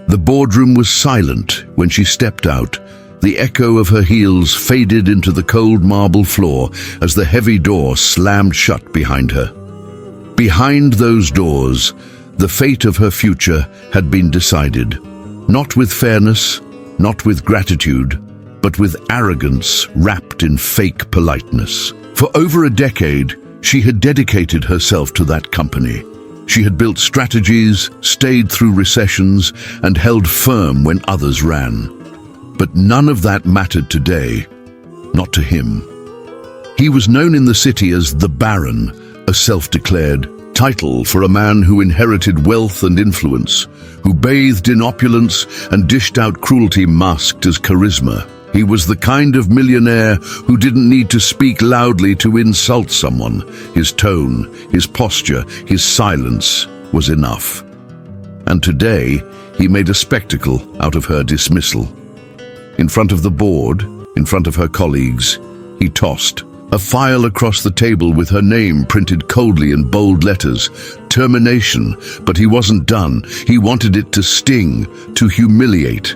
The boardroom was silent when she stepped out. The echo of her heels faded into the cold marble floor as the heavy door slammed shut behind her. Behind those doors, the fate of her future had been decided. Not with fairness, not with gratitude, but with arrogance wrapped in fake politeness. For over a decade, she had dedicated herself to that company. She had built strategies, stayed through recessions, and held firm when others ran. But none of that mattered today, not to him. He was known in the city as the Baron, a self-declared title for a man who inherited wealth and influence, who bathed in opulence and dished out cruelty masked as charisma. He was the kind of millionaire who didn't need to speak loudly to insult someone. His tone, his posture, his silence was enough. And today, he made a spectacle out of her dismissal. In front of the board, in front of her colleagues, he tossed a file across the table with her name printed coldly in bold letters. Termination, but he wasn't done. He wanted it to sting, to humiliate.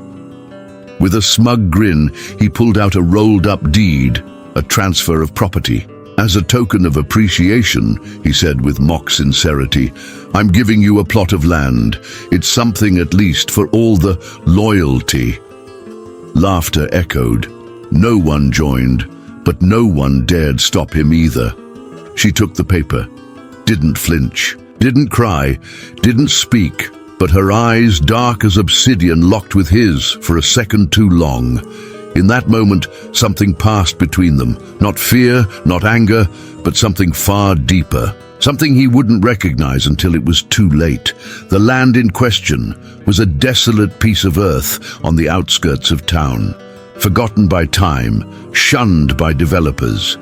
With a smug grin, he pulled out a rolled-up deed, a transfer of property. As a token of appreciation, he said with mock sincerity, "I'm giving you a plot of land. It's something at least for all the loyalty." Laughter echoed. No one joined, but no one dared stop him either. She took the paper, didn't flinch, didn't cry, didn't speak, but her eyes, dark as obsidian, locked with his for a second too long. In that moment, something passed between them. Not fear, not anger, but something far deeper. Something he wouldn't recognize until it was too late. The land in question was a desolate piece of earth on the outskirts of town, forgotten by time, shunned by developers.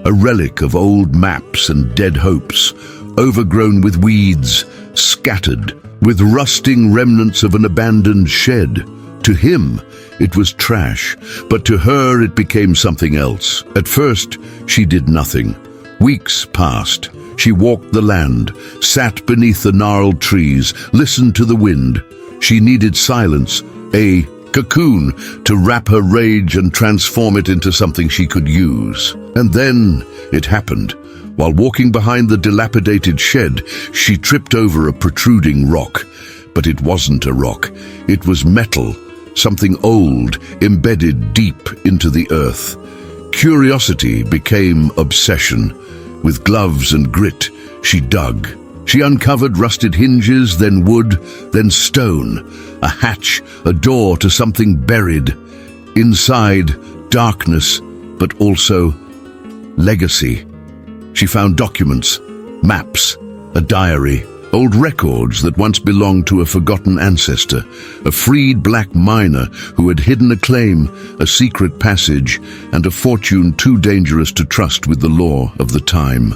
A relic of old maps and dead hopes, overgrown with weeds, scattered, with rusting remnants of an abandoned shed. To him, it was trash, but to her it became something else. At first, she did nothing. Weeks passed. She walked the land, sat beneath the gnarled trees, listened to the wind. She needed silence, a cocoon, to wrap her rage and transform it into something she could use. And then it happened. While walking behind the dilapidated shed, she tripped over a protruding rock. But it wasn't a rock. It was metal, something old, embedded deep into the earth. Curiosity became obsession. With gloves and grit, she dug. She uncovered rusted hinges, then wood, then stone. A hatch, a door to something buried. Inside, darkness, but also legacy. She found documents, maps, a diary, old records that once belonged to a forgotten ancestor, a freed black miner who had hidden a claim, a secret passage, and a fortune too dangerous to trust with the law of the time.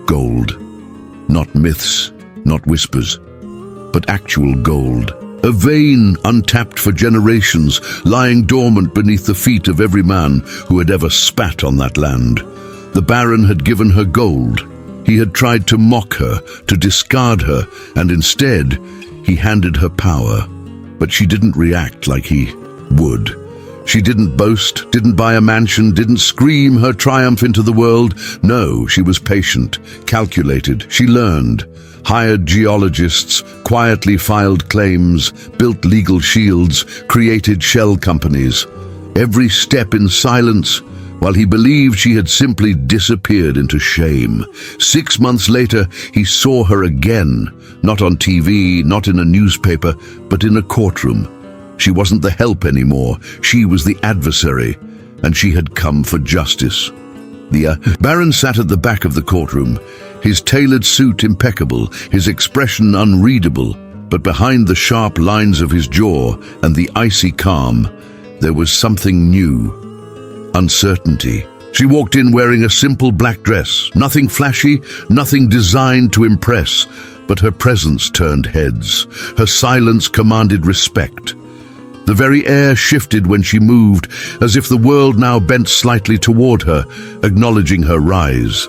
Gold. Not myths, not whispers, but actual gold. A vein untapped for generations, lying dormant beneath the feet of every man who had ever spat on that land. The Baron had given her gold. He had tried to mock her, to discard her, and instead, he handed her power. But she didn't react like he would. She didn't boast, didn't buy a mansion, didn't scream her triumph into the world. No, she was patient, calculated. She learned, hired geologists, quietly filed claims, built legal shields, created shell companies. Every step in silence, while he believed she had simply disappeared into shame. 6 months later, he saw her again, not on TV, not in a newspaper, but in a courtroom. She wasn't the help anymore. She was the adversary, and she had come for justice. The Baron sat at the back of the courtroom, his tailored suit impeccable, his expression unreadable, but behind the sharp lines of his jaw and the icy calm, there was something new. Uncertainty. She walked in wearing a simple black dress, nothing flashy, nothing designed to impress, but her presence turned heads. Her silence commanded respect. The very air shifted when she moved, as if the world now bent slightly toward her, acknowledging her rise.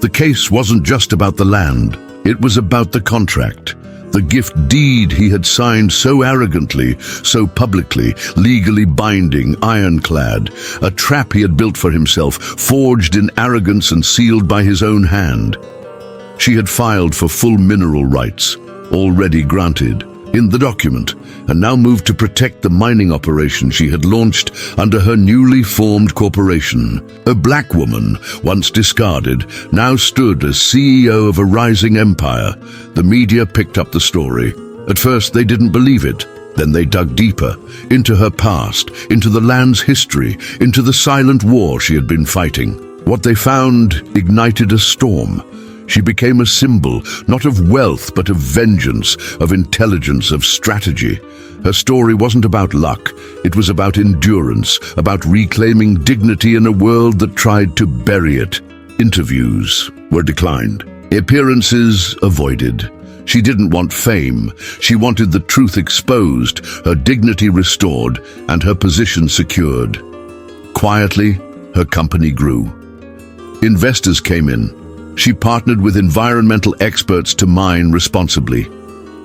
The case wasn't just about the land. It was about the contract. The gift deed he had signed so arrogantly, so publicly, legally binding, ironclad, a trap he had built for himself, forged in arrogance and sealed by his own hand. She had filed for full mineral rights, already granted, in the document, and now moved to protect the mining operation she had launched under her newly formed corporation. A black woman, once discarded, now stood as CEO of a rising empire. The media picked up the story. At first they didn't believe it. Then they dug deeper, into her past, into the land's history, into the silent war she had been fighting. What they found ignited a storm. She became a symbol, not of wealth, but of vengeance, of intelligence, of strategy. Her story wasn't about luck. It was about endurance, about reclaiming dignity in a world that tried to bury it. Interviews were declined. Appearances avoided. She didn't want fame. She wanted the truth exposed, her dignity restored, and her position secured. Quietly, her company grew. Investors came in. She partnered with environmental experts to mine responsibly.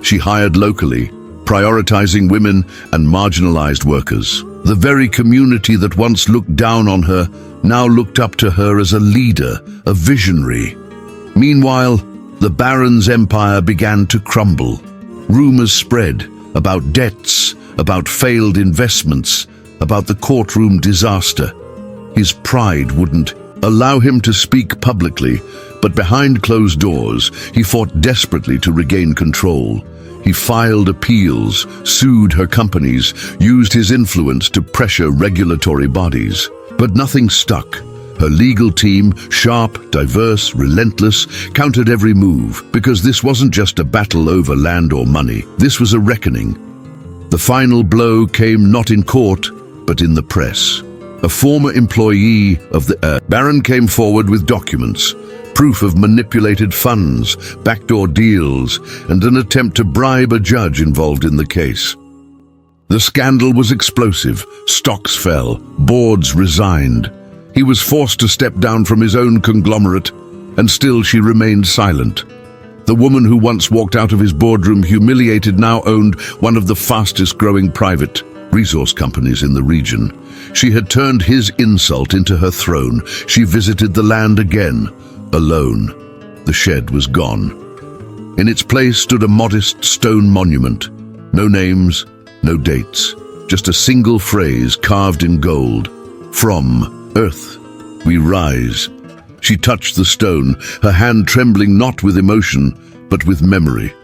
She hired locally, prioritizing women and marginalized workers. The very community that once looked down on her now looked up to her as a leader, a visionary. Meanwhile, the Baron's empire began to crumble. Rumors spread about debts, about failed investments, about the courtroom disaster. His pride wouldn't allow him to speak publicly, but behind closed doors, he fought desperately to regain control. He filed appeals, sued her companies, used his influence to pressure regulatory bodies. But nothing stuck. Her legal team, sharp, diverse, relentless, countered every move, because this wasn't just a battle over land or money. This was a reckoning. The final blow came not in court, but in the press. A former employee of the Baron came forward with documents, proof of manipulated funds, backdoor deals, and an attempt to bribe a judge involved in the case. The scandal was explosive. Stocks fell. Boards resigned. He was forced to step down from his own conglomerate, and still she remained silent. The woman who once walked out of his boardroom humiliated now owned one of the fastest-growing private resource companies in the region. She had turned his insult into her throne. She visited the land again, alone. The shed was gone. In its place stood a modest stone monument. No names, no dates, just a single phrase carved in gold. From earth we rise. She touched the stone, her hand trembling not with emotion, but with memory.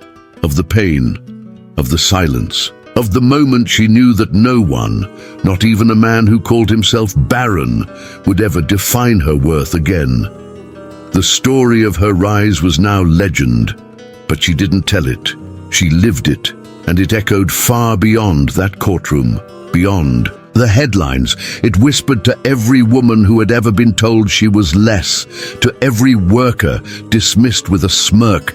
Of the pain, of the silence, of the moment she knew that no one, not even a man who called himself Baron, would ever define her worth again. The story of her rise was now legend, but she didn't tell it. She lived it, and it echoed far beyond that courtroom, beyond the headlines. It whispered to every woman who had ever been told she was less, to every worker dismissed with a smirk,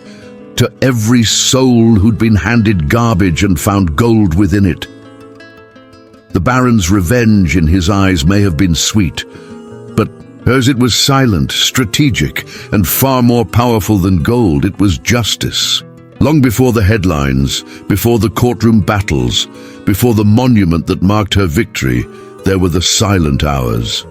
to every soul who'd been handed garbage and found gold within it. The Baron's revenge in his eyes may have been sweet, but hers it was silent, strategic, and far more powerful than gold. It was justice. Long before the headlines, before the courtroom battles, before the monument that marked her victory, there were the silent hours.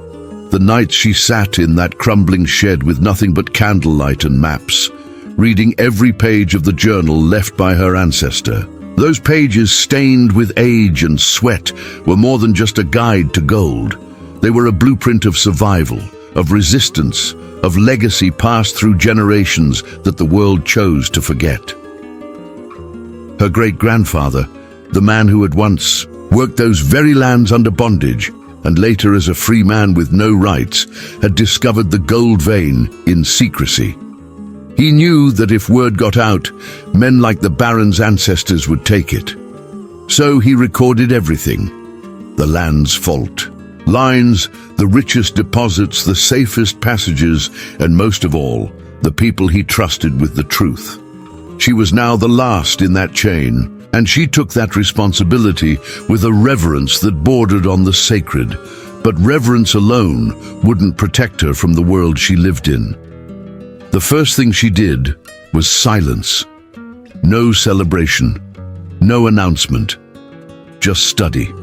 The nights she sat in that crumbling shed with nothing but candlelight and maps, reading every page of the journal left by her ancestor. Those pages, stained with age and sweat, were more than just a guide to gold. They were a blueprint of survival, of resistance, of legacy passed through generations that the world chose to forget. Her great-grandfather, the man who had once worked those very lands under bondage, and later as a free man with no rights, had discovered the gold vein in secrecy. He knew that if word got out, men like the Baron's ancestors would take it. So he recorded everything: the land's fault, lines, the richest deposits, the safest passages, and most of all, the people he trusted with the truth. She was now the last in that chain, and she took that responsibility with a reverence that bordered on the sacred. But reverence alone wouldn't protect her from the world she lived in. The first thing she did was silence. No celebration, no announcement, just study.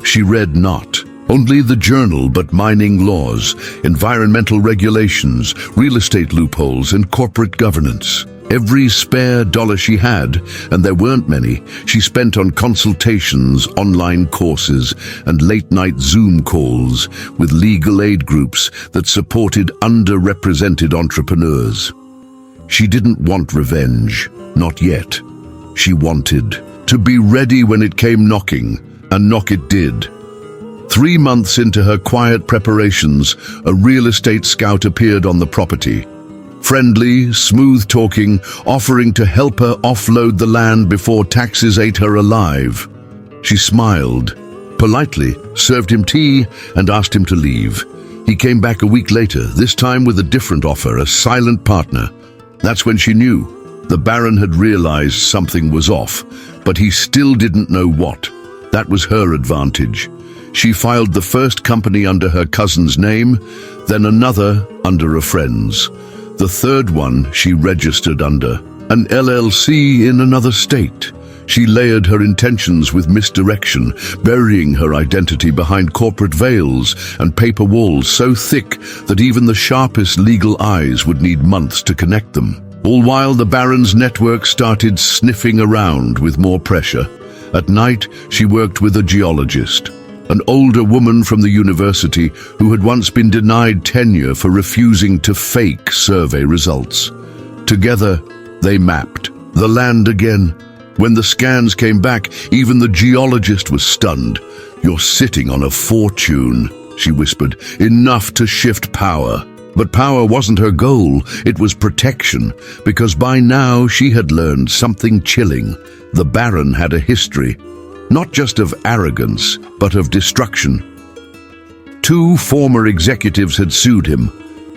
She read not only the journal, but mining laws, environmental regulations, real estate loopholes, and corporate governance. Every spare dollar she had, and there weren't many, she spent on consultations, online courses, and late-night Zoom calls with legal aid groups that supported underrepresented entrepreneurs. She didn't want revenge, not yet. She wanted to be ready when it came knocking, and knock it did. 3 months into her quiet preparations, a real estate scout appeared on the property. Friendly, smooth-talking, offering to help her offload the land before taxes ate her alive. She smiled, politely served him tea, and asked him to leave. He came back a week later, this time with a different offer, a silent partner. That's when she knew. The Baron had realized something was off, but he still didn't know what. That was her advantage. She filed the first company under her cousin's name, then another under a friend's. The third one she registered under an LLC in another state. She layered her intentions with misdirection, burying her identity behind corporate veils and paper walls so thick that even the sharpest legal eyes would need months to connect them. All while the Baron's network started sniffing around with more pressure. At night, she worked with a geologist, an older woman from the university who had once been denied tenure for refusing to fake survey results. Together, they mapped the land again. When the scans came back, even the geologist was stunned. "You're sitting on a fortune," she whispered, "enough to shift power." But power wasn't her goal, it was protection, because by now she had learned something chilling. The Baron had a history, not just of arrogance, but of destruction. 2 former executives had sued him.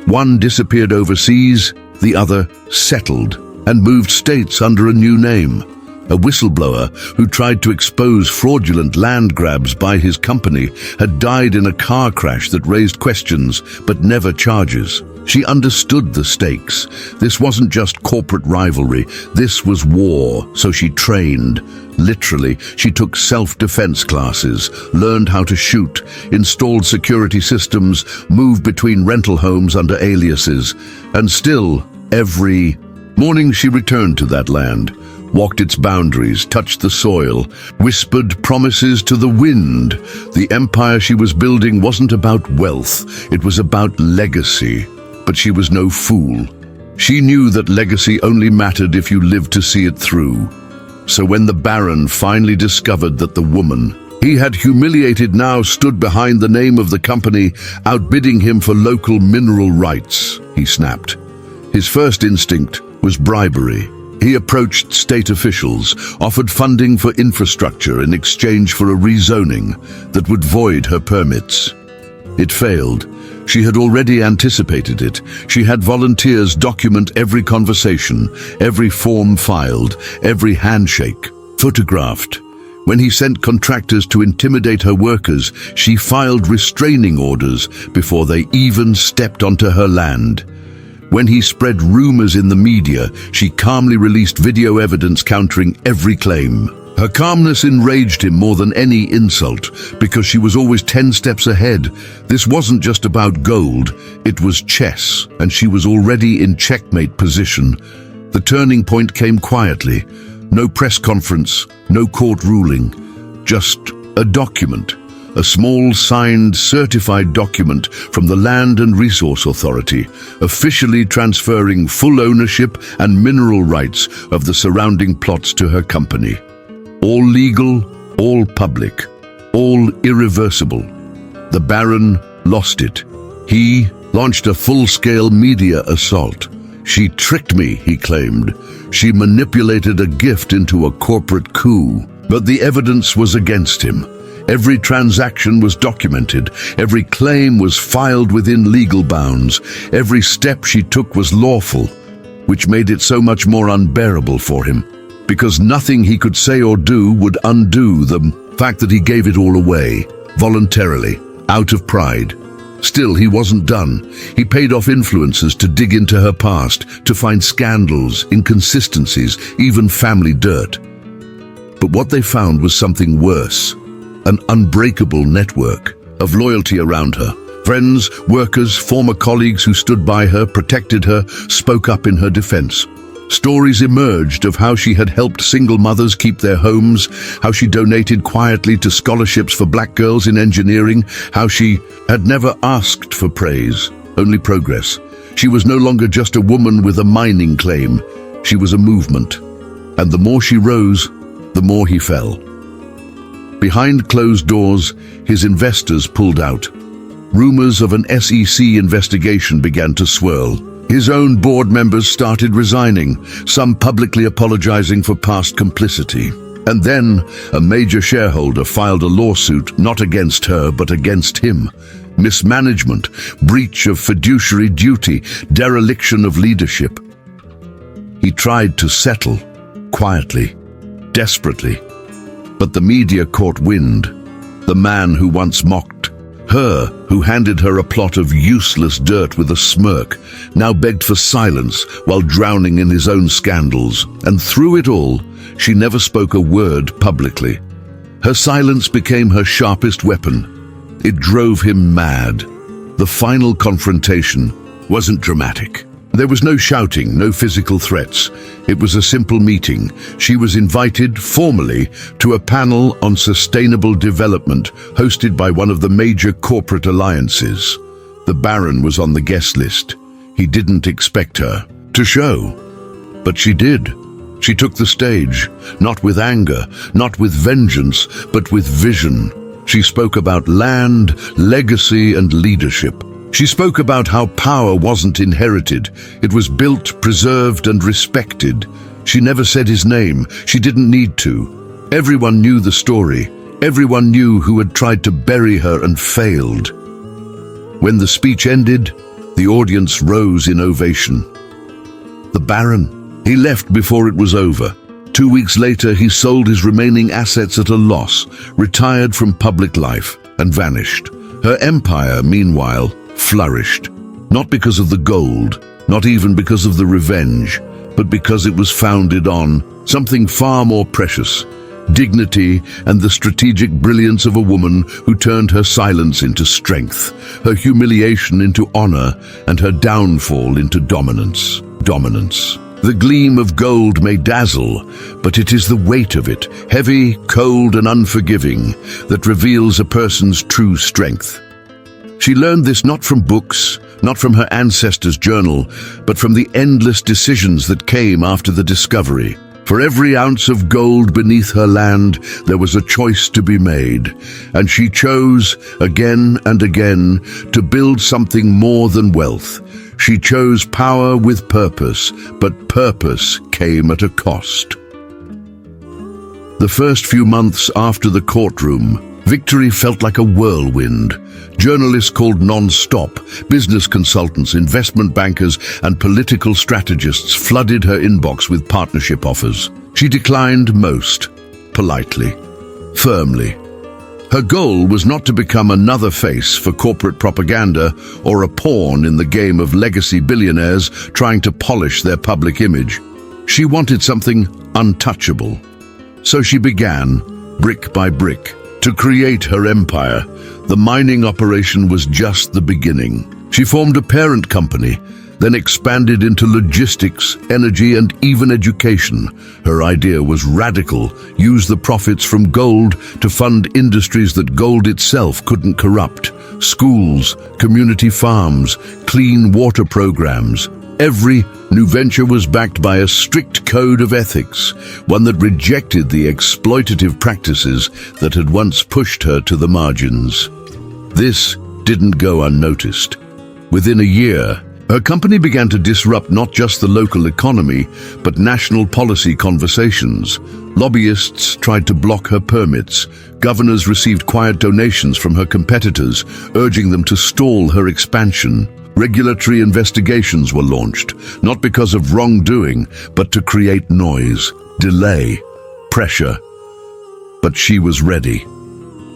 One disappeared overseas, the other settled and moved states under a new name. A whistleblower who tried to expose fraudulent land grabs by his company had died in a car crash that raised questions, but never charges. She understood the stakes. This wasn't just corporate rivalry, this was war, so she trained. Literally, she took self-defense classes, learned how to shoot, installed security systems, moved between rental homes under aliases, and still, every morning she returned to that land, walked its boundaries, touched the soil, whispered promises to the wind. The empire she was building wasn't about wealth, it was about legacy. But she was no fool. She knew that legacy only mattered if you lived to see it through. So when the Baron finally discovered that the woman he had humiliated now stood behind the name of the company, outbidding him for local mineral rights, he snapped. His first instinct was bribery. He approached state officials, offered funding for infrastructure in exchange for a rezoning that would void her permits. It failed. She had already anticipated it. She had volunteers document every conversation, every form filed, every handshake, photographed. When he sent contractors to intimidate her workers, she filed restraining orders before they even stepped onto her land. When he spread rumors in the media, she calmly released video evidence countering every claim. Her calmness enraged him more than any insult, because she was always 10 steps ahead. This wasn't just about gold, it was chess, and she was already in checkmate position. The turning point came quietly. No press conference, no court ruling, just a document. A small signed, certified document from the Land and Resource Authority, officially transferring full ownership and mineral rights of the surrounding plots to her company. All legal, all public, all irreversible. The Baron lost it. He launched a full-scale media assault. "She tricked me," he claimed. "She manipulated a gift into a corporate coup." But the evidence was against him. Every transaction was documented. Every claim was filed within legal bounds. Every step she took was lawful, which made it so much more unbearable for him, because nothing he could say or do would undo the fact that he gave it all away, voluntarily, out of pride. Still, he wasn't done. He paid off influencers to dig into her past, to find scandals, inconsistencies, even family dirt. But what they found was something worse, an unbreakable network of loyalty around her. Friends, workers, former colleagues who stood by her, protected her, spoke up in her defense. Stories emerged of how she had helped single mothers keep their homes, how she donated quietly to scholarships for black girls in engineering, how she had never asked for praise, only progress. She was no longer just a woman with a mining claim. She was a movement. And the more she rose, the more he fell. Behind closed doors, his investors pulled out. Rumors of an SEC investigation began to swirl. His own board members started resigning, some publicly apologizing for past complicity. And then, a major shareholder filed a lawsuit not against her but against him. Mismanagement, breach of fiduciary duty, dereliction of leadership. He tried to settle, quietly, desperately. But the media caught wind. The man who once mocked her, who handed her a plot of useless dirt with a smirk, now begged for silence while drowning in his own scandals. And through it all, she never spoke a word publicly. Her silence became her sharpest weapon. It drove him mad. The final confrontation wasn't dramatic. There was no shouting, no physical threats. It was a simple meeting. She was invited, formally, to a panel on sustainable development hosted by one of the major corporate alliances. The Baron was on the guest list. He didn't expect her to show, but she did. She took the stage, not with anger, not with vengeance, but with vision. She spoke about land, legacy, and leadership. She spoke about how power wasn't inherited. It was built, preserved, and respected. She never said his name. She didn't need to. Everyone knew the story. Everyone knew who had tried to bury her and failed. When the speech ended, the audience rose in ovation. The Baron, he left before it was over. 2 weeks later, he sold his remaining assets at a loss, retired from public life, and vanished. Her empire, meanwhile, flourished, not because of the gold, not even because of the revenge, but because it was founded on something far more precious, dignity and the strategic brilliance of a woman who turned her silence into strength, her humiliation into honor, and her downfall into dominance. The gleam of gold may dazzle, but it is the weight of it, heavy, cold, and unforgiving, that reveals a person's true strength. She learned this not from books, not from her ancestors' journal, but from the endless decisions that came after the discovery. For every ounce of gold beneath her land, there was a choice to be made, and she chose, again and again, to build something more than wealth. She chose power with purpose, but purpose came at a cost. The first few months after the courtroom, victory felt like a whirlwind. Journalists called non-stop. Business consultants, investment bankers, and political strategists flooded her inbox with partnership offers. She declined most, politely, firmly. Her goal was not to become another face for corporate propaganda or a pawn in the game of legacy billionaires trying to polish their public image. She wanted something untouchable. So she began, brick by brick, to create her empire. The mining operation was just the beginning. She formed a parent company, then expanded into logistics, energy, and even education. Her idea was radical: use the profits from gold to fund industries that gold itself couldn't corrupt. Schools, community farms, clean water programs. Every new venture was backed by a strict code of ethics, one that rejected the exploitative practices that had once pushed her to the margins. This didn't go unnoticed. Within a year, her company began to disrupt not just the local economy, but national policy conversations. Lobbyists tried to block her permits. Governors received quiet donations from her competitors, urging them to stall her expansion. Regulatory investigations were launched, not because of wrongdoing, but to create noise, delay, pressure. But she was ready.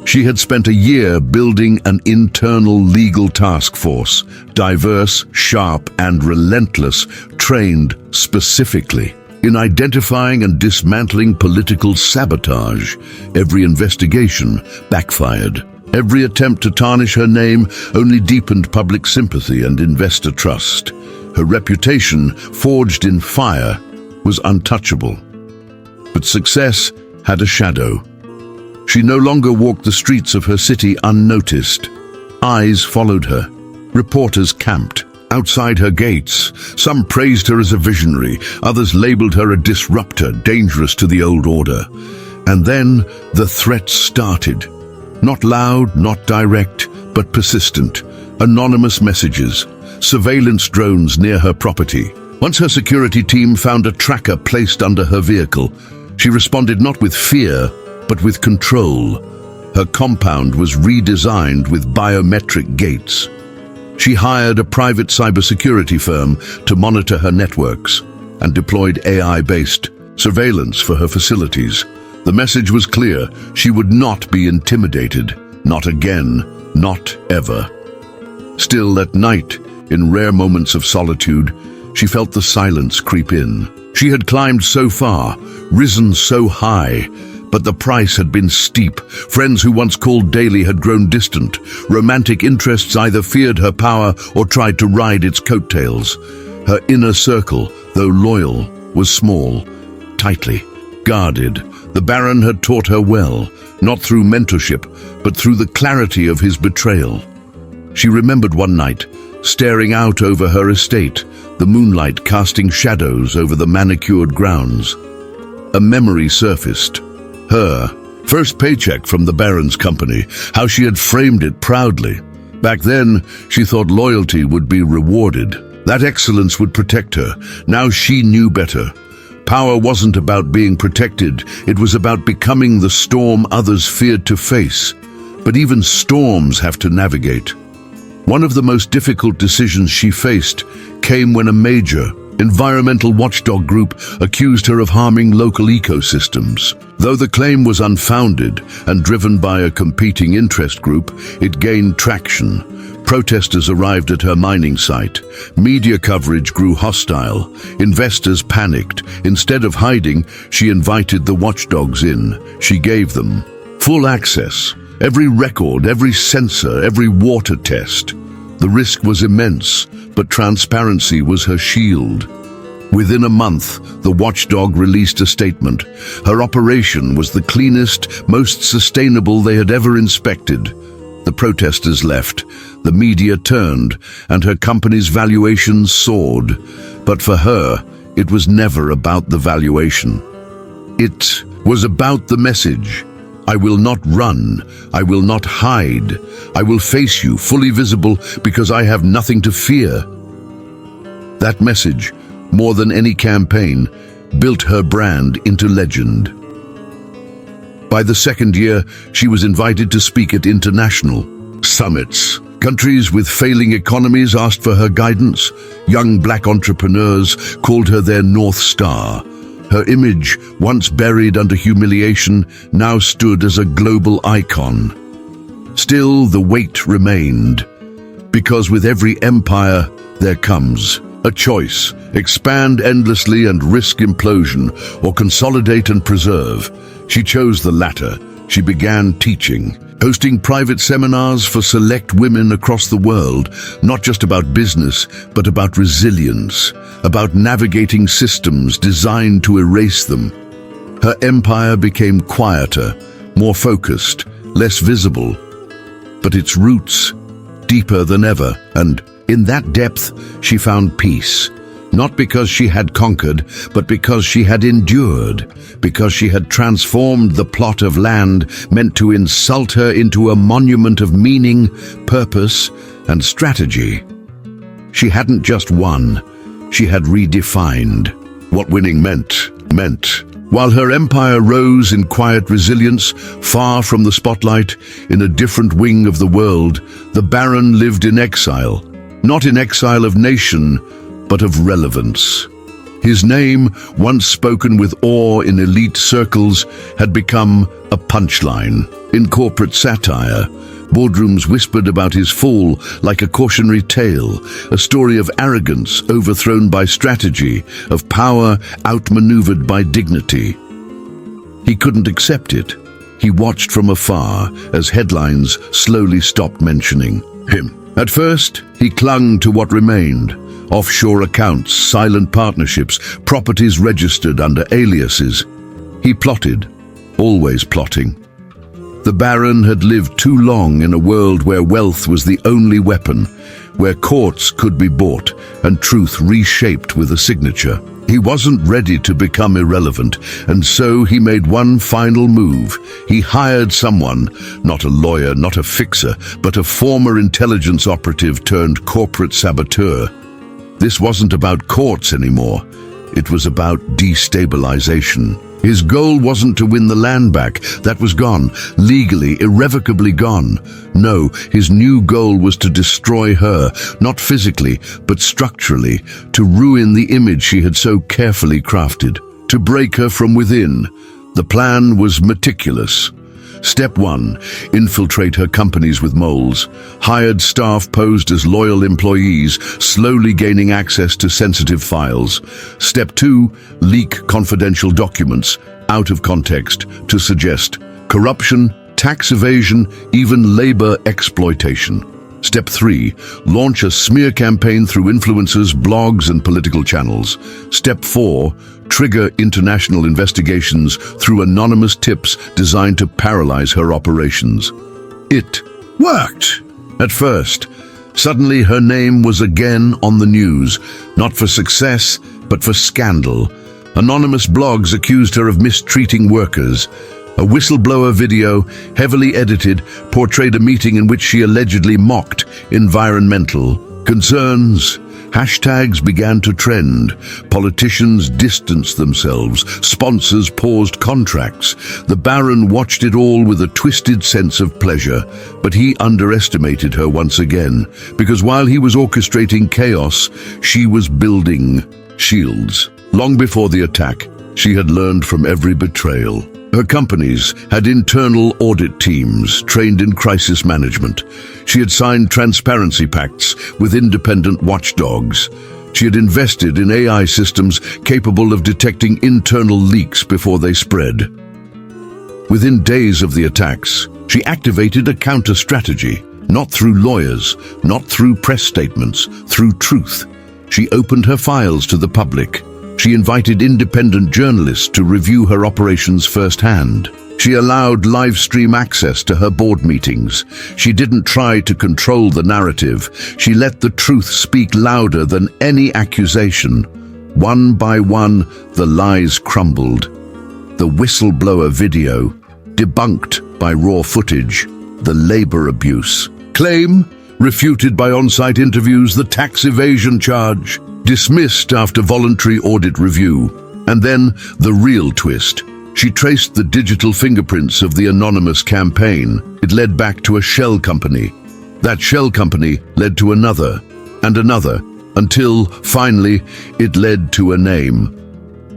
She had spent a year building an internal legal task force, diverse, sharp, and relentless, trained specifically in identifying and dismantling political sabotage. Every investigation backfired. Every attempt to tarnish her name only deepened public sympathy and investor trust. Her reputation, forged in fire, was untouchable. But success had a shadow. She no longer walked the streets of her city unnoticed. Eyes followed her. Reporters camped outside her gates. Some praised her as a visionary, others labeled her a disruptor, dangerous to the old order. And then the threats started. Not loud, not direct, but persistent. Anonymous messages, surveillance drones near her property. Once her security team found a tracker placed under her vehicle, she responded not with fear, but with control. Her compound was redesigned with biometric gates. She hired a private cybersecurity firm to monitor her networks and deployed AI-based surveillance for her facilities. The message was clear: she would not be intimidated. Not again, not ever. Still, at night, in rare moments of solitude, she felt the silence creep in. She had climbed so far, risen so high, but the price had been steep. Friends who once called daily had grown distant. Romantic interests either feared her power or tried to ride its coattails. Her inner circle, though loyal, was small, tightly guarded. The Baron had taught her well, not through mentorship, but through the clarity of his betrayal. She remembered one night, staring out over her estate, the moonlight casting shadows over the manicured grounds. A memory surfaced. Her first paycheck from the Baron's company, how she had framed it proudly. Back then, she thought loyalty would be rewarded. That excellence would protect her. Now she knew better. Power wasn't about being protected, it was about becoming the storm others feared to face. But even storms have to navigate. One of the most difficult decisions she faced came when a major environmental watchdog group accused her of harming local ecosystems. Though the claim was unfounded and driven by a competing interest group, it gained traction. Protesters arrived at her mining site. Media coverage grew hostile. Investors panicked. Instead of hiding, she invited the watchdogs in. She gave them full access. Every record, every sensor, every water test. The risk was immense, but transparency was her shield. Within a month, the watchdog released a statement. Her operation was the cleanest, most sustainable they had ever inspected. The protesters left, the media turned, and her company's valuations soared. But for her, it was never about the valuation. It was about the message. I will not run. I will not hide. I will face you, fully visible, because I have nothing to fear. That message, more than any campaign, built her brand into legend. By the second year, she was invited to speak at international summits. Countries with failing economies asked for her guidance. Young black entrepreneurs called her their North Star. Her image, once buried under humiliation, now stood as a global icon. Still, the weight remained, because with every empire there comes a choice: expand endlessly and risk implosion, or consolidate and preserve. She chose the latter. She began teaching, hosting private seminars for select women across the world, not just about business, but about resilience, about navigating systems designed to erase them. Her empire became quieter, more focused, less visible, but its roots deeper than ever, and in that depth she found peace. Not because she had conquered, but because she had endured, because she had transformed the plot of land meant to insult her into a monument of meaning, purpose, and strategy. She hadn't just won, she had redefined what winning meant. While her empire rose in quiet resilience, far from the spotlight, in a different wing of the world, the Baron lived in exile. Not in exile of nation, but of relevance. His name, once spoken with awe in elite circles, had become a punchline. In corporate satire, boardrooms whispered about his fall like a cautionary tale, a story of arrogance overthrown by strategy, of power outmaneuvered by dignity. He couldn't accept it. He watched from afar as headlines slowly stopped mentioning him. At first, he clung to what remained: offshore accounts, silent partnerships, properties registered under aliases. He plotted, always plotting. The Baron had lived too long in a world where wealth was the only weapon, where courts could be bought and truth reshaped with a signature. He wasn't ready to become irrelevant, and so he made one final move. He hired someone, not a lawyer, not a fixer, but a former intelligence operative turned corporate saboteur. This wasn't about courts anymore. It was about destabilization. His goal wasn't to win the land back. That was gone, legally, irrevocably gone. No, his new goal was to destroy her, not physically, but structurally, to ruin the image she had so carefully crafted, to break her from within. The plan was meticulous. Step 1, infiltrate her companies with moles. Hired staff posed as loyal employees, slowly gaining access to sensitive files. Step 2, leak confidential documents, out of context, to suggest corruption, tax evasion, even labor exploitation. Step 3, launch a smear campaign through influencers, blogs, and political channels. Step 4, trigger international investigations through anonymous tips designed to paralyze her operations. It worked. At first, suddenly her name was again on the news, not for success, but for scandal. Anonymous blogs accused her of mistreating workers. A whistleblower video, heavily edited, portrayed a meeting in which she allegedly mocked environmental concerns. Hashtags began to trend. Politicians distanced themselves. Sponsors paused contracts. The Baron watched it all with a twisted sense of pleasure, but he underestimated her once again, because while he was orchestrating chaos, she was building shields. Long before the attack, she had learned from every betrayal. Her companies had internal audit teams trained in crisis management. She had signed transparency pacts with independent watchdogs. She had invested in AI systems capable of detecting internal leaks before they spread. Within days of the attacks, she activated a counter-strategy, not through lawyers, not through press statements, through truth. She opened her files to the public. She invited independent journalists to review her operations firsthand. She allowed live stream access to her board meetings. She didn't try to control the narrative. She let the truth speak louder than any accusation. One by one, the lies crumbled. The whistleblower video, debunked by raw footage. The labor abuse claim, refuted by on-site interviews. The tax evasion charge, dismissed after voluntary audit review. And then the real twist. She traced the digital fingerprints of the anonymous campaign. It led back to a shell company. That shell company led to another, and another, until, finally, it led to a name.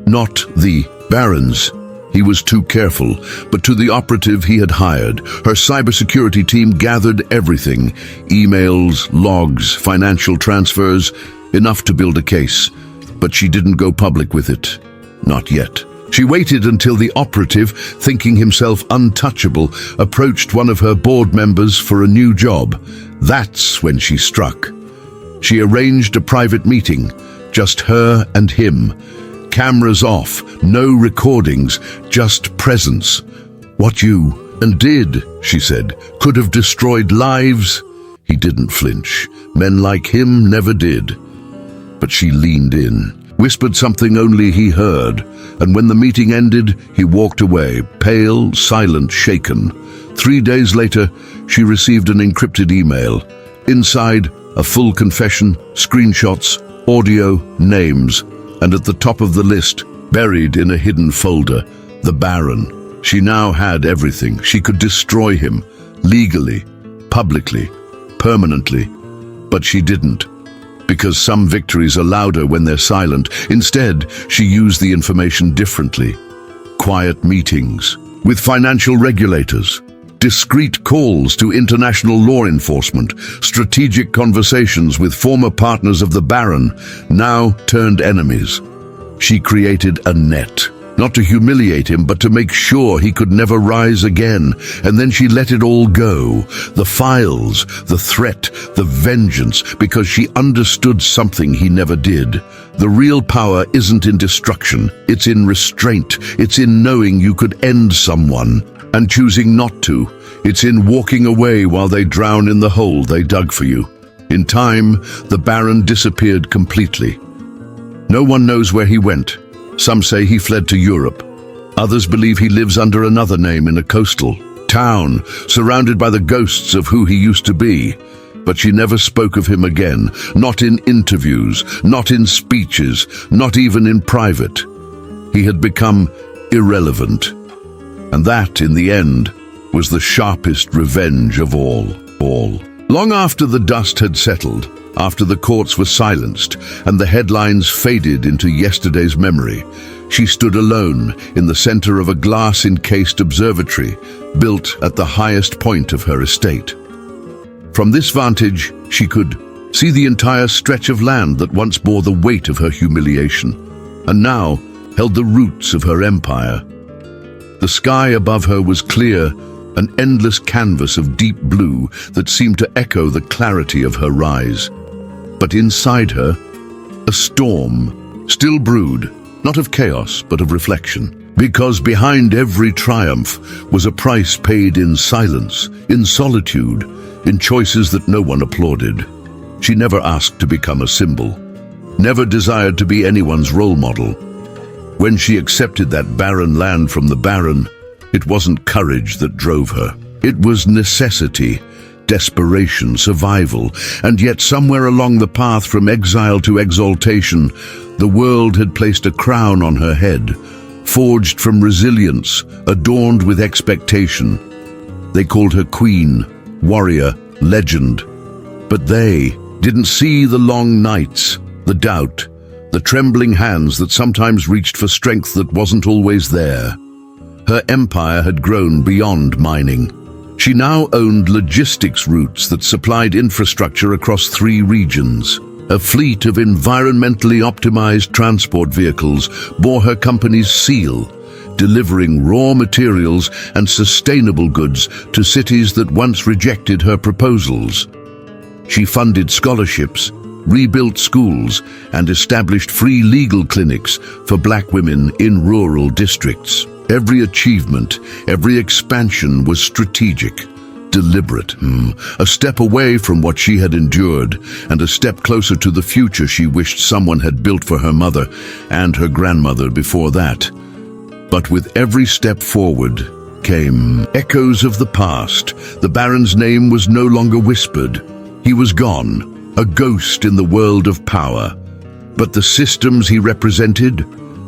Not the Baron's. He was too careful, but to the operative he had hired. Her cybersecurity team gathered everything: emails, logs, financial transfers, enough to build a case. But she didn't go public with it. Not yet. She waited until the operative, thinking himself untouchable, approached one of her board members for a new job. That's when she struck. She arranged a private meeting, just her and him. Cameras off, no recordings, just presence. What you and did, she said, could have destroyed lives. He didn't flinch. Men like him never did. But she leaned in, whispered something only he heard, and when the meeting ended, he walked away, pale, silent, shaken. 3 days later, she received an encrypted email. Inside, a full confession, screenshots, audio, names, and at the top of the list, buried in a hidden folder, the Baron. She now had everything. She could destroy him, legally, publicly, permanently. But she didn't. because some victories are louder when they're silent. Instead, she used the information differently. Quiet meetings with financial regulators, discreet calls to international law enforcement, strategic conversations with former partners of the Baron, now turned enemies. She created a net, not to humiliate him, but to make sure he could never rise again. And then she let it all go. The files, the threat, the vengeance, because she understood something he never did. The real power isn't in destruction, it's in restraint. It's in knowing you could end someone and choosing not to. It's in walking away while they drown in the hole they dug for you. In time, the Baron disappeared completely. No one knows where he went. Some say he fled to Europe. Others believe he lives under another name in a coastal town, surrounded by the ghosts of who he used to be. But she never spoke of him again, not in interviews, not in speeches, not even in private. He had become irrelevant. And that, in the end, was the sharpest revenge of all. Long after the dust had settled, after the courts were silenced and the headlines faded into yesterday's memory, she stood alone in the center of a glass-encased observatory built at the highest point of her estate. From this vantage, she could see the entire stretch of land that once bore the weight of her humiliation, and now held the roots of her empire. The sky above her was clear, an endless canvas of deep blue that seemed to echo the clarity of her rise. But inside her, a storm still brewed, not of chaos, but of reflection. Because behind every triumph was a price paid in silence, in solitude, in choices that no one applauded. She never asked to become a symbol, never desired to be anyone's role model. When she accepted that barren land from the Baron, it wasn't courage that drove her. It was necessity, desperation, survival, and yet somewhere along the path from exile to exaltation, the world had placed a crown on her head, forged from resilience, adorned with expectation. They called her queen, warrior, legend. But they didn't see the long nights, the doubt, the trembling hands that sometimes reached for strength that wasn't always there. Her empire had grown beyond mining. She now owned logistics routes that supplied infrastructure across 3 regions. A fleet of environmentally optimized transport vehicles bore her company's seal, delivering raw materials and sustainable goods to cities that once rejected her proposals. She funded scholarships, rebuilt schools, and established free legal clinics for black women in rural districts. Every achievement, every expansion was strategic, deliberate, a step away from what she had endured, and a step closer to the future she wished someone had built for her mother and her grandmother before that. But with every step forward came echoes of the past. The Baron's name was no longer whispered. He was gone, a ghost in the world of power. But the systems he represented,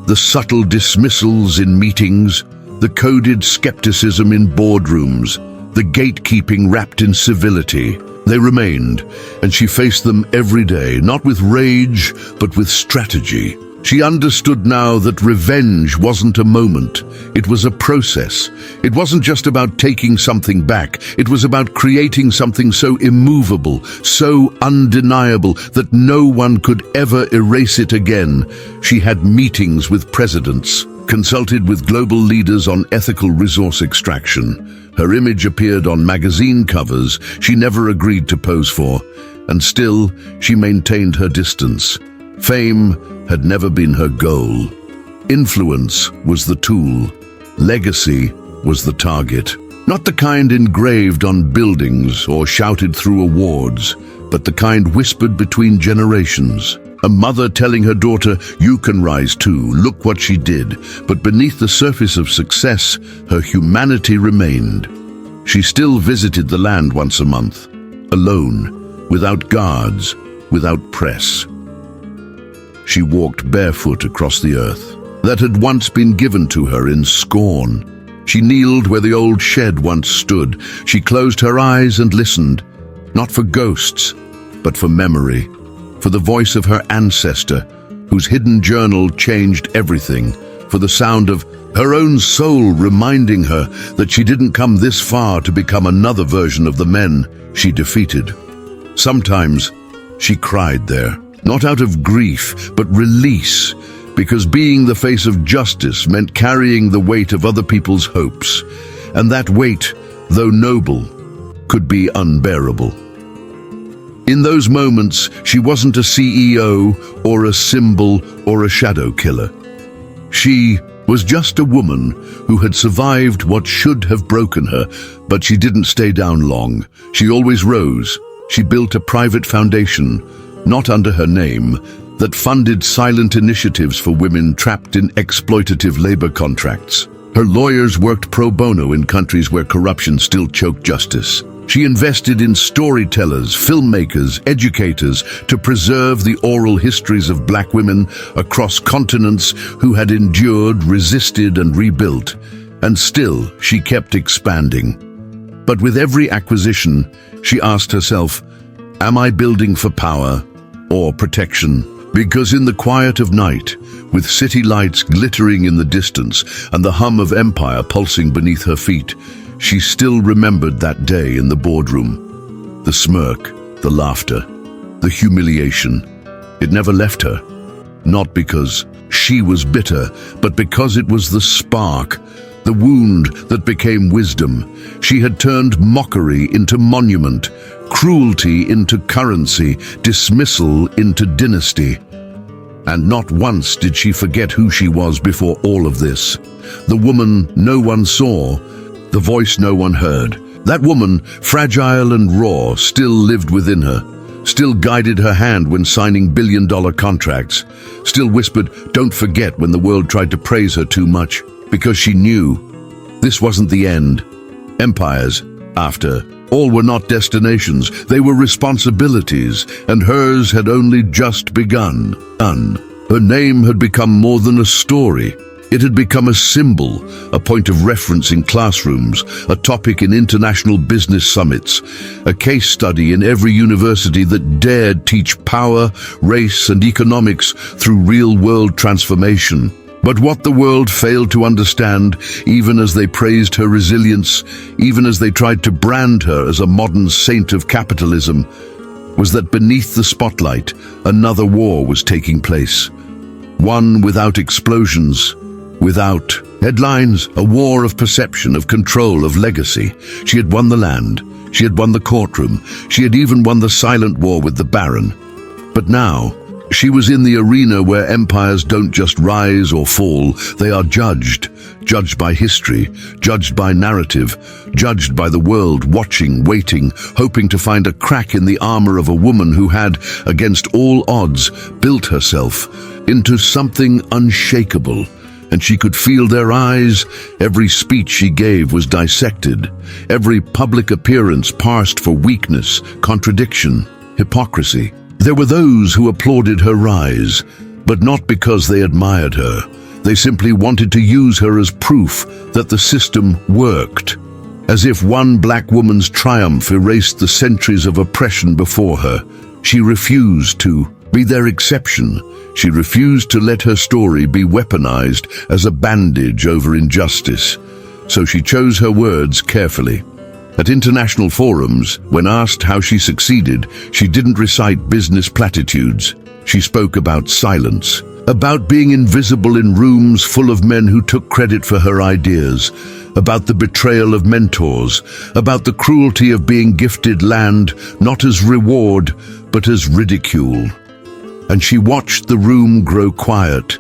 the subtle dismissals in meetings, the coded skepticism in boardrooms, the gatekeeping wrapped in civility, they remained, and she faced them every day, not with rage, but with strategy. She understood now that revenge wasn't a moment, it was a process. It wasn't just about taking something back, it was about creating something so immovable, so undeniable that no one could ever erase it again. She had meetings with presidents, consulted with global leaders on ethical resource extraction. Her image appeared on magazine covers she never agreed to pose for, and still she maintained her distance. Fame had never been her goal. Influence was the tool. Legacy was the target. Not the kind engraved on buildings or shouted through awards, but the kind whispered between generations. A mother telling her daughter, "You can rise too, look what she did." But beneath the surface of success, her humanity remained. She still visited the land once a month, alone, without guards, without press. She walked barefoot across the earth that had once been given to her in scorn. She kneeled where the old shed once stood. She closed her eyes and listened, not for ghosts, but for memory, for the voice of her ancestor, whose hidden journal changed everything, for the sound of her own soul reminding her that she didn't come this far to become another version of the men she defeated. Sometimes she cried there, not out of grief, but release, because being the face of justice meant carrying the weight of other people's hopes, and that weight, though noble, could be unbearable. In those moments, she wasn't a CEO or a symbol or a shadow killer. She was just a woman who had survived what should have broken her, but she didn't stay down long. She always rose. She built a private foundation, not under her name, that funded silent initiatives for women trapped in exploitative labor contracts. Her lawyers worked pro bono in countries where corruption still choked justice. She invested in storytellers, filmmakers, educators to preserve the oral histories of black women across continents who had endured, resisted, and rebuilt. And still, she kept expanding. But with every acquisition, she asked herself, am I building for power or protection? Because in the quiet of night, with city lights glittering in the distance and the hum of empire pulsing beneath her feet, she still remembered that day in the boardroom. The smirk, the laughter, the humiliation. It never left her. Not because she was bitter, but because it was the spark, the wound that became wisdom. She had turned mockery into monument, cruelty into currency, dismissal into dynasty. And not once did she forget who she was before all of this. The woman no one saw, the voice no one heard. That woman, fragile and raw, still lived within her, still guided her hand when signing billion-dollar contracts, still whispered, don't forget, when the world tried to praise her too much, because she knew this wasn't the end. Empires, after all, were not destinations, they were responsibilities, and hers had only just begun. Her name had become more than a story. It had become a symbol, a point of reference in classrooms, a topic in international business summits, a case study in every university that dared teach power, race, and economics through real-world transformation. But what the world failed to understand, even as they praised her resilience, even as they tried to brand her as a modern saint of capitalism, was that beneath the spotlight, another war was taking place. One without explosions, without headlines, a war of perception, of control, of legacy. She had won the land, she had won the courtroom, she had even won the silent war with the Baron. But now, she was in the arena where empires don't just rise or fall, they are judged by history, judged by narrative, judged by the world, watching, waiting, hoping to find a crack in the armor of a woman who had, against all odds, built herself into something unshakable. And she could feel their eyes. Every speech she gave was dissected, every public appearance parsed for weakness, contradiction, hypocrisy. There were those who applauded her rise, but not because they admired her. They simply wanted to use her as proof that the system worked, as if one black woman's triumph erased the centuries of oppression before her. She refused to be their exception. She refused to let her story be weaponized as a bandage over injustice. So she chose her words carefully. At international forums, when asked how she succeeded, she didn't recite business platitudes. She spoke about silence, about being invisible in rooms full of men who took credit for her ideas, about the betrayal of mentors, about the cruelty of being gifted land not as reward, but as ridicule. And she watched the room grow quiet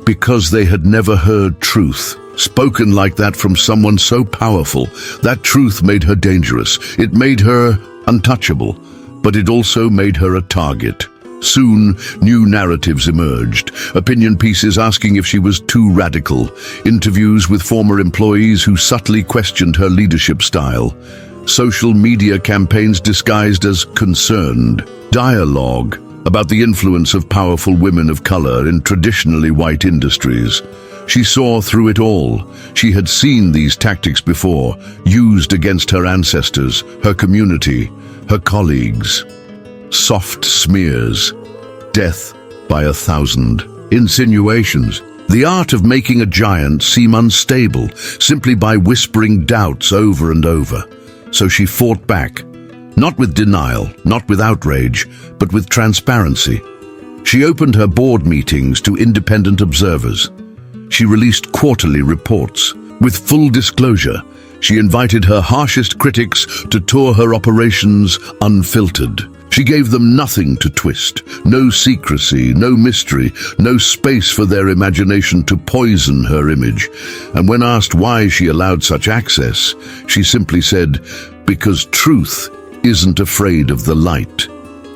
because they had never heard truth. Spoken like that from someone so powerful, that truth made her dangerous. It made her untouchable, but it also made her a target. Soon, new narratives emerged. Opinion pieces asking if she was too radical. Interviews with former employees who subtly questioned her leadership style. Social media campaigns disguised as concerned. Dialogue about the influence of powerful women of color in traditionally white industries. She saw through it all. She had seen these tactics before, used against her ancestors, her community, her colleagues. Soft smears, death by 1,000. Insinuations. The art of making a giant seem unstable simply by whispering doubts over and over. So she fought back, not with denial, not with outrage, but with transparency. She opened her board meetings to independent observers. She released quarterly reports. With full disclosure, she invited her harshest critics to tour her operations unfiltered. She gave them nothing to twist, no secrecy, no mystery, no space for their imagination to poison her image. And when asked why she allowed such access, she simply said, "Because truth isn't afraid of the light."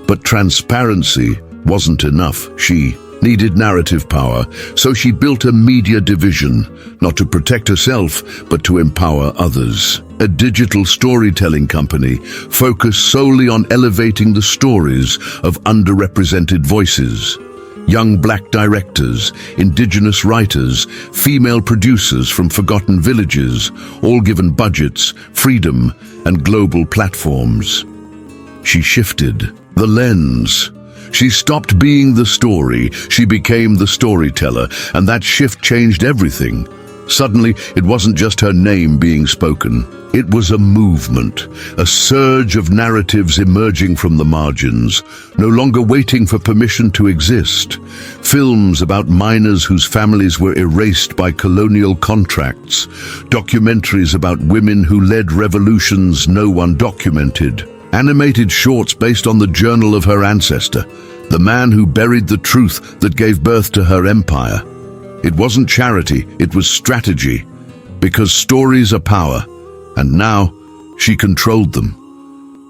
But transparency wasn't enough. She needed narrative power, so she built a media division, not to protect herself, but to empower others. A digital storytelling company focused solely on elevating the stories of underrepresented voices. Young black directors, indigenous writers, female producers from forgotten villages, all given budgets, freedom, and global platforms. She shifted the lens. She stopped being the story, she became the storyteller, and that shift changed everything. Suddenly, it wasn't just her name being spoken. It was a movement, a surge of narratives emerging from the margins, no longer waiting for permission to exist. Films about miners whose families were erased by colonial contracts, documentaries about women who led revolutions no one documented, animated shorts based on the journal of her ancestor, the man who buried the truth that gave birth to her empire. It wasn't charity, it was strategy, because stories are power, and now she controlled them.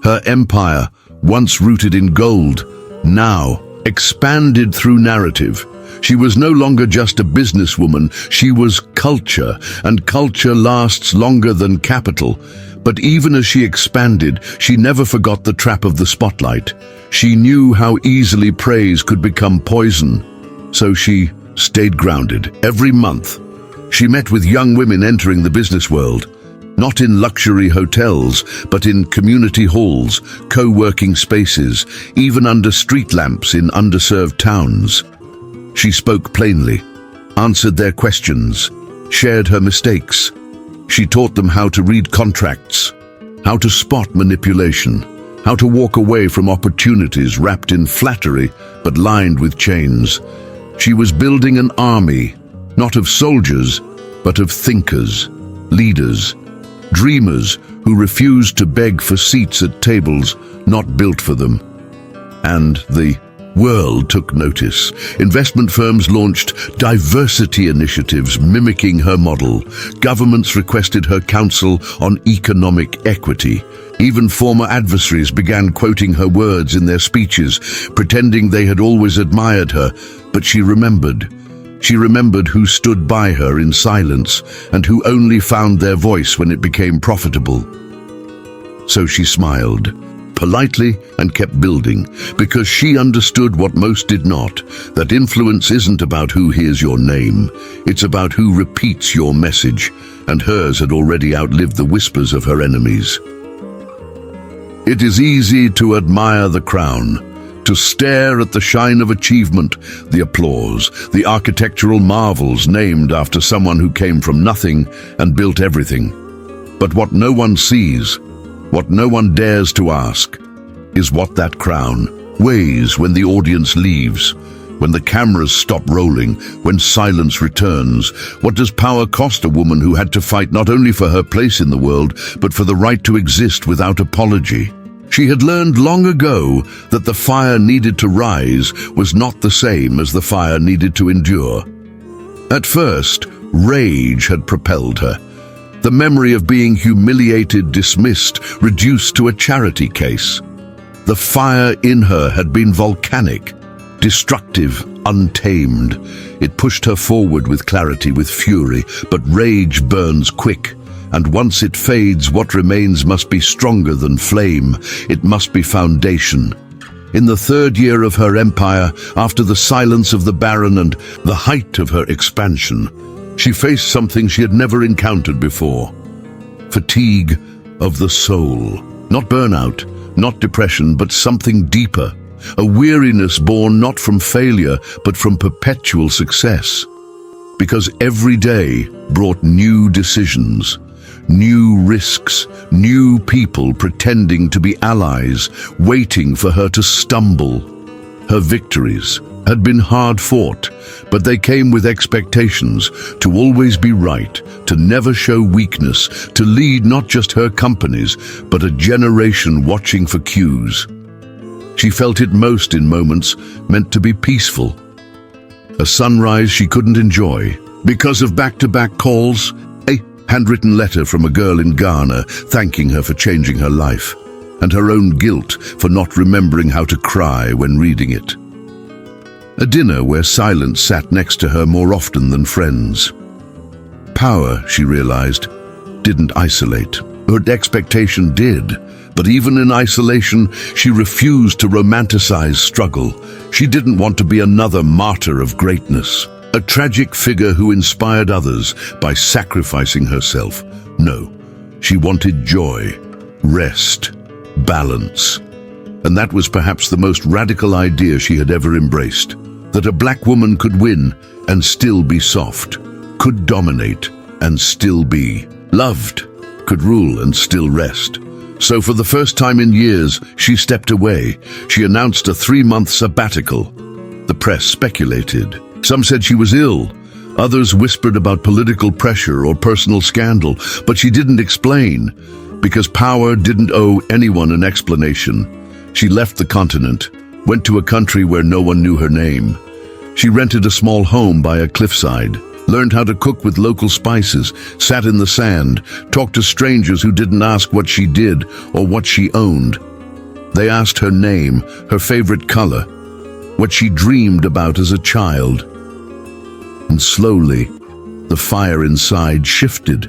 Her empire, once rooted in gold, now expanded through narrative. She was no longer just a businesswoman, she was culture, and culture lasts longer than capital. But even as she expanded, she never forgot the trap of the spotlight. She knew how easily praise could become poison, so she stayed grounded. Every month, she met with young women entering the business world, not in luxury hotels, but in community halls, co-working spaces, even under street lamps in underserved towns. She spoke plainly, answered their questions, shared her mistakes. She taught them how to read contracts, how to spot manipulation, how to walk away from opportunities wrapped in flattery but lined with chains. She was building an army, not of soldiers, but of thinkers, leaders, dreamers who refused to beg for seats at tables not built for them. And the world took notice. Investment firms launched diversity initiatives mimicking her model. Governments requested her counsel on economic equity. Even former adversaries began quoting her words in their speeches, pretending they had always admired her. But she remembered. She remembered who stood by her in silence and who only found their voice when it became profitable. So she smiled, politely, and kept building, because she understood what most did not, that influence isn't about who hears your name, it's about who repeats your message, and hers had already outlived the whispers of her enemies. It is easy to admire the crown, to stare at the shine of achievement, the applause, the architectural marvels named after someone who came from nothing and built everything. But what no one sees, what no one dares to ask, is what that crown weighs when the audience leaves, when the cameras stop rolling, when silence returns. What does power cost a woman who had to fight not only for her place in the world, but for the right to exist without apology? She had learned long ago that the fire needed to rise was not the same as the fire needed to endure. At first, rage had propelled her. The memory of being humiliated, dismissed, reduced to a charity case. The fire in her had been volcanic, destructive, untamed. It pushed her forward with clarity, with fury, but rage burns quick. And once it fades, what remains must be stronger than flame. It must be foundation. In the third year of her empire, after the silence of the Baron and the height of her expansion, she faced something she had never encountered before. Fatigue of the soul. Not burnout, not depression, but something deeper. a weariness born not from failure but from perpetual success. Because every day brought new decisions, new risks, new people pretending to be allies, waiting for her to stumble. Her victories had been hard fought, but they came with expectations to always be right, to never show weakness, to lead not just her companies, but a generation watching for cues. She felt it most in moments meant to be peaceful. A sunrise she couldn't enjoy because of back-to-back calls, a handwritten letter from a girl in Ghana thanking her for changing her life, and her own guilt for not remembering how to cry when reading it. A dinner where silence sat next to her more often than friends. Power, she realized, didn't isolate. Her expectation did, but even in isolation, she refused to romanticize struggle. She didn't want to be another martyr of greatness, a tragic figure who inspired others by sacrificing herself. No, she wanted joy, rest, balance. And that was perhaps the most radical idea she had ever embraced. That a black woman could win and still be soft, could dominate and still be loved, could rule and still rest. So for the first time in years, she stepped away. She announced a 3-month sabbatical. The press speculated. Some said she was ill. Others whispered about political pressure or personal scandal, but she didn't explain, because power didn't owe anyone an explanation. She left the continent, went to a country where no one knew her name. She rented a small home by a cliffside, learned how to cook with local spices, sat in the sand, talked to strangers who didn't ask what she did or what she owned. They asked her name, her favorite color, what she dreamed about as a child. And slowly, the fire inside shifted.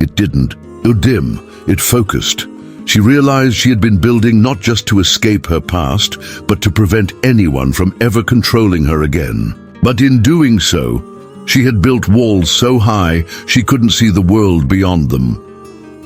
It didn't go dim, it focused. She realized she had been building not just to escape her past, but to prevent anyone from ever controlling her again. But in doing so, she had built walls so high she couldn't see the world beyond them.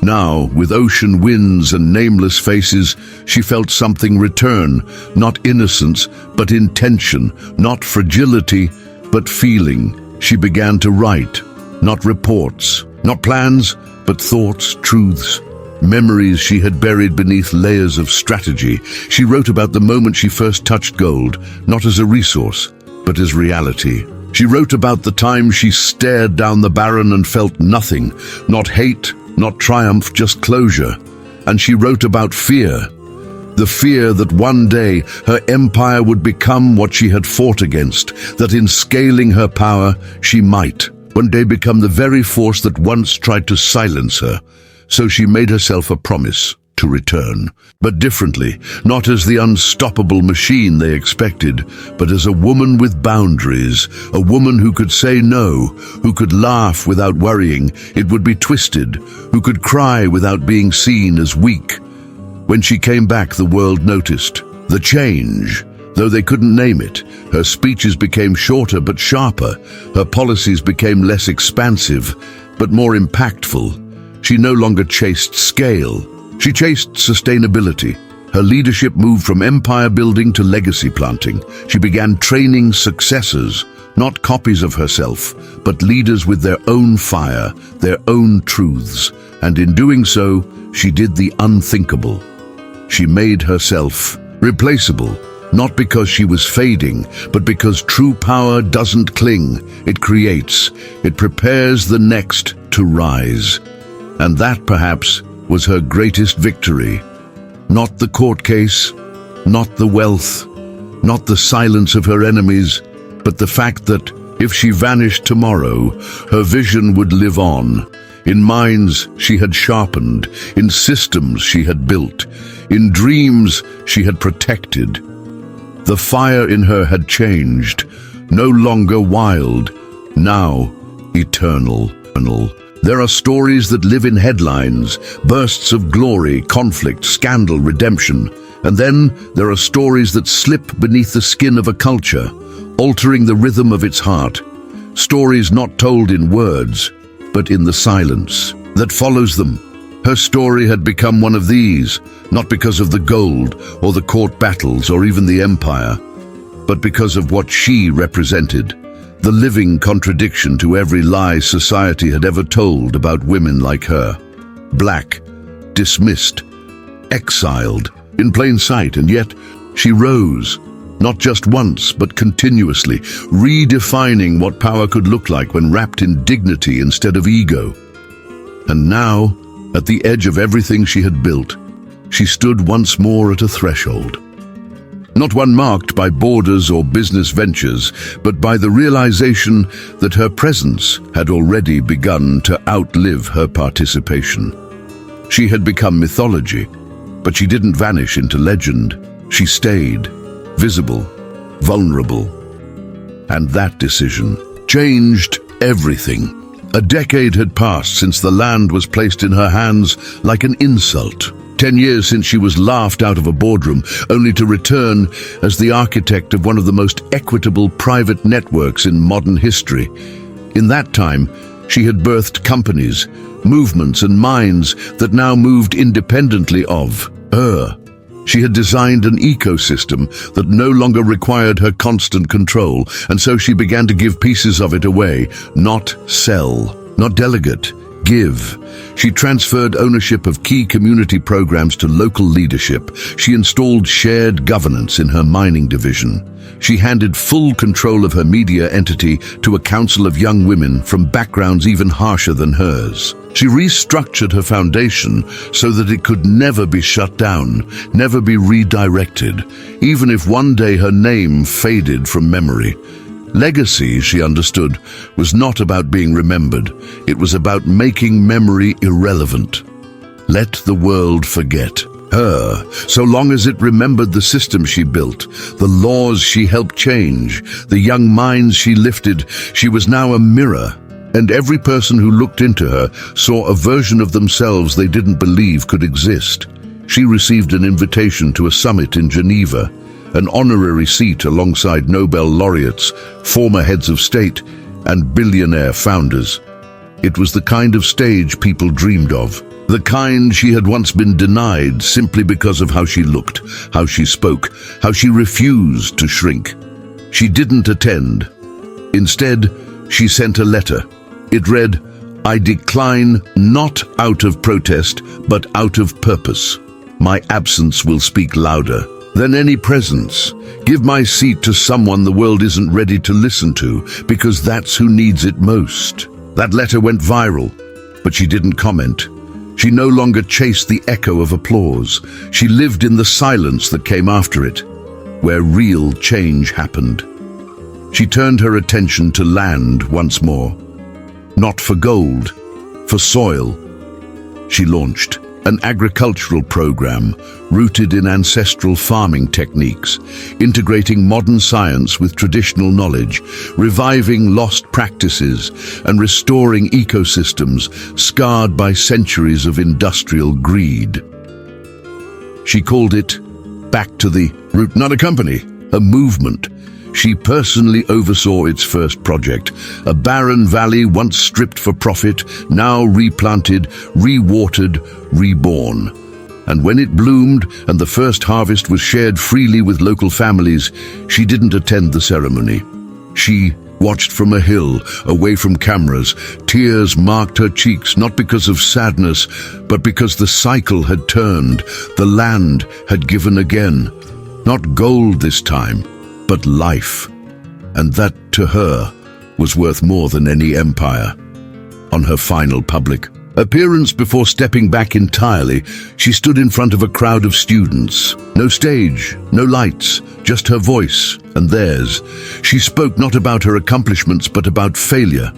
Now, with ocean winds and nameless faces, she felt something return, not innocence, but intention, not fragility, but feeling. She began to write, not reports, not plans, but thoughts, truths, memories she had buried beneath layers of strategy. She wrote about the moment she first touched gold, not as a resource, but as reality. She wrote about the time she stared down the barren and felt nothing, not hate, not triumph, just closure. And she wrote about fear, the fear that one day her empire would become what she had fought against, that in scaling her power, she might one day become the very force that once tried to silence her. So she made herself a promise to return, but differently, not as the unstoppable machine they expected, but as a woman with boundaries, a woman who could say no, who could laugh without worrying it would be twisted, who could cry without being seen as weak. When she came back, the world noticed the change. Though they couldn't name it, her speeches became shorter but sharper, her policies became less expansive, but more impactful. She no longer chased scale, she chased sustainability. Her leadership moved from empire building to legacy planting. She began training successors, not copies of herself, but leaders with their own fire, their own truths. And in doing so, she did the unthinkable. She made herself replaceable, not because she was fading, but because true power doesn't cling, it creates, it prepares the next to rise. And that, perhaps, was her greatest victory. Not the court case, not the wealth, not the silence of her enemies, but the fact that, if she vanished tomorrow, her vision would live on. In minds she had sharpened, in systems she had built, in dreams she had protected. The fire in her had changed, no longer wild, now eternal. There are stories that live in headlines, bursts of glory, conflict, scandal, redemption. And then there are stories that slip beneath the skin of a culture, altering the rhythm of its heart. Stories not told in words, but in the silence that follows them. Her story had become one of these, not because of the gold or the court battles or even the empire, but because of what she represented, the living contradiction to every lie society had ever told about women like her. Black, dismissed, exiled, in plain sight, and yet she rose, not just once, but continuously, redefining what power could look like when wrapped in dignity instead of ego. And now, at the edge of everything she had built, she stood once more at a threshold. Not one marked by borders or business ventures, but by the realization that her presence had already begun to outlive her participation. She had become mythology, but she didn't vanish into legend. She stayed, visible, vulnerable. And that decision changed everything. A decade had passed since the land was placed in her hands like an insult. 10 years since she was laughed out of a boardroom, only to return as the architect of one of the most equitable private networks in modern history. In that time, she had birthed companies, movements and minds that now moved independently of her. She had designed an ecosystem that no longer required her constant control, and so she began to give pieces of it away, not sell, not delegate, give. She transferred ownership of key community programs to local leadership. She installed shared governance in her mining division. She handed full control of her media entity to a council of young women from backgrounds even harsher than hers. She restructured her foundation so that it could never be shut down, never be redirected, even if one day her name faded from memory. Legacy, she understood, was not about being remembered. It was about making memory irrelevant. Let the world forget her, so long as it remembered the system she built, the laws she helped change, the young minds she lifted. She was now a mirror, and every person who looked into her saw a version of themselves they didn't believe could exist. She received an invitation to a summit in Geneva, an honorary seat alongside Nobel laureates, former heads of state, and billionaire founders. It was the kind of stage people dreamed of, the kind she had once been denied simply because of how she looked, how she spoke, how she refused to shrink. She didn't attend. Instead, she sent a letter. It read, "I decline not out of protest, but out of purpose. My absence will speak louder than any presence. Give my seat to someone the world isn't ready to listen to, because that's who needs it most." That letter went viral, but she didn't comment. She no longer chased the echo of applause. She lived in the silence that came after it, where real change happened. She turned her attention to land once more. Not for gold, for soil. She launched an agricultural program rooted in ancestral farming techniques, integrating modern science with traditional knowledge, reviving lost practices, and restoring ecosystems scarred by centuries of industrial greed. She called it Back to the Root, not a company, a movement. She personally oversaw its first project, a barren valley once stripped for profit, now replanted, rewatered, reborn. And when it bloomed and the first harvest was shared freely with local families, she didn't attend the ceremony. She watched from a hill, away from cameras. Tears marked her cheeks, not because of sadness, but because the cycle had turned, the land had given again. Not gold this time, but life. And that, to her, was worth more than any empire. On her final public appearance before stepping back entirely, she stood in front of a crowd of students. No stage, no lights, just her voice and theirs. She spoke not about her accomplishments, but about failure.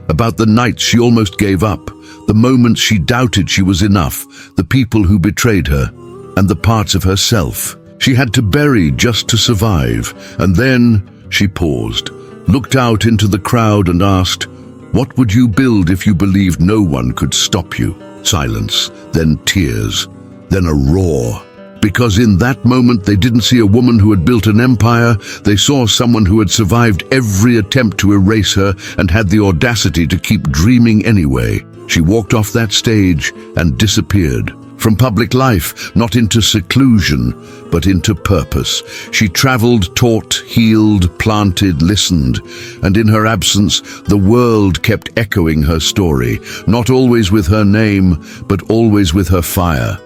About the nights she almost gave up, the moments she doubted she was enough, the people who betrayed her, and the parts of herself she had to bury just to survive. And then she paused, looked out into the crowd and asked, "What would you build if you believed no one could stop you?" Silence, then tears, then a roar. Because in that moment they didn't see a woman who had built an empire, they saw someone who had survived every attempt to erase her and had the audacity to keep dreaming anyway. She walked off that stage and disappeared. From public life, not into seclusion, but into purpose. She traveled, taught, healed, planted, listened, and in her absence, the world kept echoing her story, not always with her name, but always with her fire.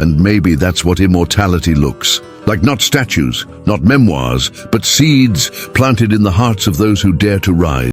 And maybe that's what immortality looks like, not statues, not memoirs, but seeds planted in the hearts of those who dare to rise.